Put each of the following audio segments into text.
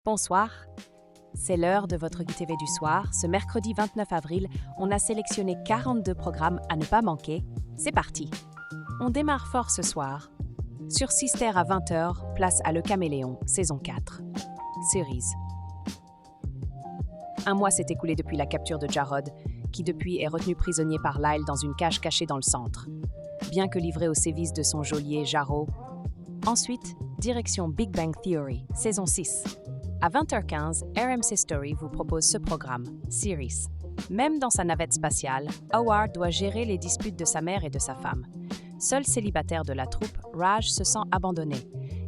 Bonsoir, c'est l'heure de votre TV du soir. Ce mercredi 29 avril, on a sélectionné 42 programmes à ne pas manquer. C'est parti. On démarre fort ce soir. Sur Sister à 20h, place à Le Caméléon, saison 4. Series. Un mois s'est écoulé depuis la capture de Jarod, qui depuis est retenu prisonnier par Lyle dans une cage cachée dans le centre. Bien que livré aux sévices de son geôlier Jarod. Ensuite, direction Big Bang Theory, saison 6. À 20h15, RMC Story vous propose ce programme, Series. Même dans sa navette spatiale, Howard doit gérer les disputes de sa mère et de sa femme. Seul célibataire de la troupe, Raj se sent abandonné.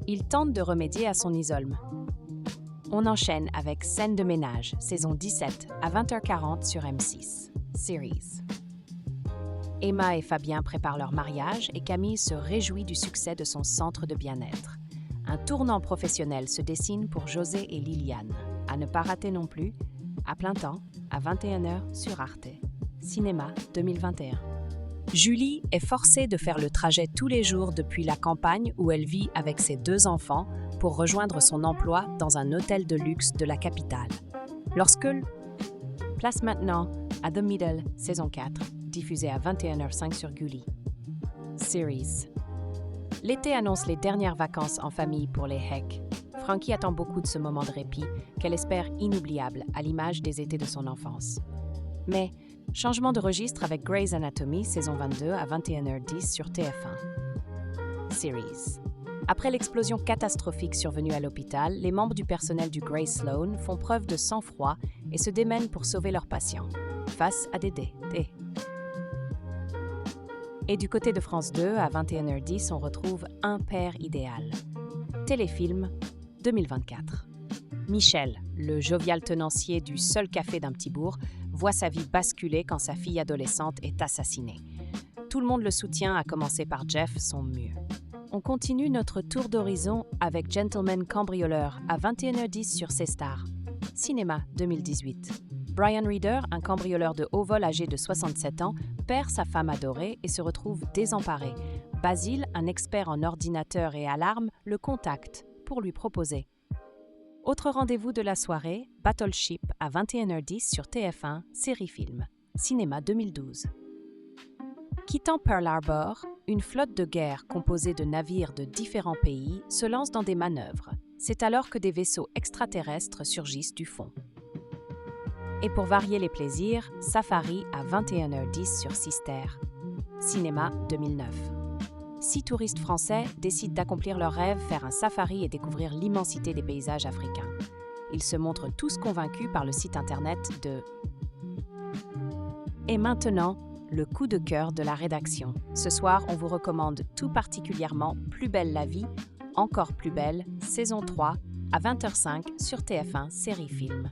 Il tente de remédier à son isolement. On enchaîne avec Scène de ménage, saison 17, à 20h40 sur M6. Series. Emma et Fabien préparent leur mariage et Camille se réjouit du succès de son centre de bien-être. Un tournant professionnel se dessine pour José et Liliane. À ne pas rater non plus, à plein temps, à 21h sur Arte. Cinéma 2021. Julie est forcée de faire le trajet tous les jours depuis la campagne où elle vit avec ses 2 enfants pour rejoindre son emploi dans un hôtel de luxe de la capitale. Lorsque place maintenant à The Middle, saison 4, diffusée à 21h05 sur Gulli. Series. L'été annonce les dernières vacances en famille pour les Heck. Frankie attend beaucoup de ce moment de répit, qu'elle espère inoubliable à l'image des étés de son enfance. Mais, changement de registre avec Grey's Anatomy, saison 22 à 21h10 sur TF1. Series. Après l'explosion catastrophique survenue à l'hôpital, les membres du personnel du Grey Sloan font preuve de sang-froid et se démènent pour sauver leurs patients, face à des dés. Et du côté de France 2, à 21h10, on retrouve Un père idéal. Téléfilm 2024. Michel, le jovial tenancier du seul café d'un petit bourg, voit sa vie basculer quand sa fille adolescente est assassinée. Tout le monde le soutient, à commencer par Jeff, son mieux. On continue notre tour d'horizon avec Gentleman cambrioleur à 21h10 sur C-Star. Cinéma 2018. Brian Reader, un cambrioleur de haut vol âgé de 67 ans, perd sa femme adorée et se retrouve désemparé. Basile, un expert en ordinateur et alarmes, le contacte pour lui proposer. Autre rendez-vous de la soirée, Battleship à 21h10 sur TF1, série film. Cinéma 2012. Quittant Pearl Harbor, une flotte de guerre composée de navires de différents pays se lance dans des manœuvres. C'est alors que des vaisseaux extraterrestres surgissent du fond. Et pour varier les plaisirs, Safari à 21h10 sur Sister. Cinéma 2009. 6 touristes français décident d'accomplir leur rêve, faire un safari et découvrir l'immensité des paysages africains. Ils se montrent tous convaincus par le site internet de... Et maintenant, le coup de cœur de la rédaction. Ce soir, on vous recommande tout particulièrement Plus belle la vie, encore plus belle, saison 3, à 20h05 sur TF1, série film.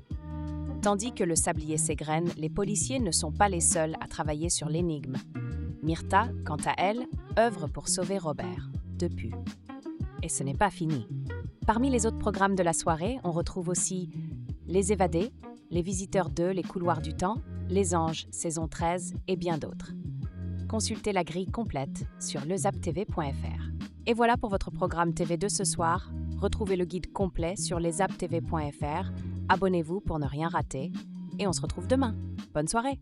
Tandis que Le Sablier s'égrène, les policiers ne sont pas les seuls à travailler sur l'énigme. Myrtha, quant à elle, œuvre pour sauver Robert, depuis. Et ce n'est pas fini. Parmi les autres programmes de la soirée, on retrouve aussi Les Évadés, Les Visiteurs 2, Les Couloirs du Temps, Les Anges, saison 13 et bien d'autres. Consultez la grille complète sur lezaptv.fr. Et voilà pour votre programme TV de ce soir. Retrouvez le guide complet sur lezaptv.fr. Abonnez-vous pour ne rien rater et on se retrouve demain. Bonne soirée!